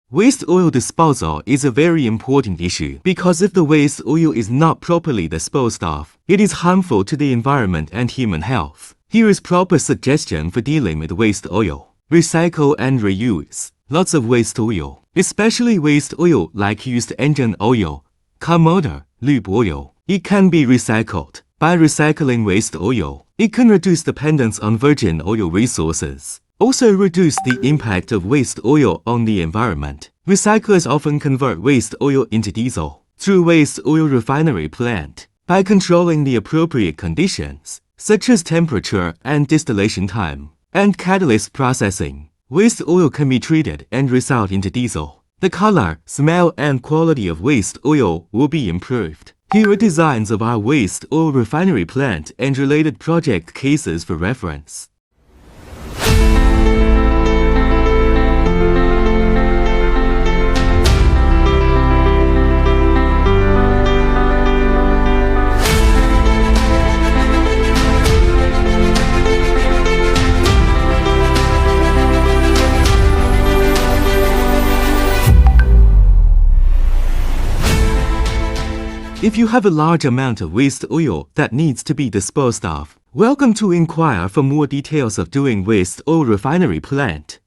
Waste oil disposal is a very important issue because if the waste oil is not properly disposed of, it is harmful to the environment and human health. Here is proper suggestion for dealing with waste oil. Recycle and reuse. Lots of waste oil, especially waste oil like used engine oil, car motor, lube oil. It can be recycled. By recycling waste oil, it can reduce dependence on virgin oil resources. Also reduce the impact of waste oil on the environment. Recyclers often convert waste oil into diesel through waste oil refinery plant. By controlling the appropriate conditions, such as temperature and distillation time, and catalyst processing, waste oil can be treated and result into diesel. The color, smell, and quality of waste oil will be improved. Here are designs of our waste oil refinery plant and related project cases for reference. If you have a large amount of waste oil that needs to be disposed of, welcome to inquire for more details of doing waste oil refinery plant.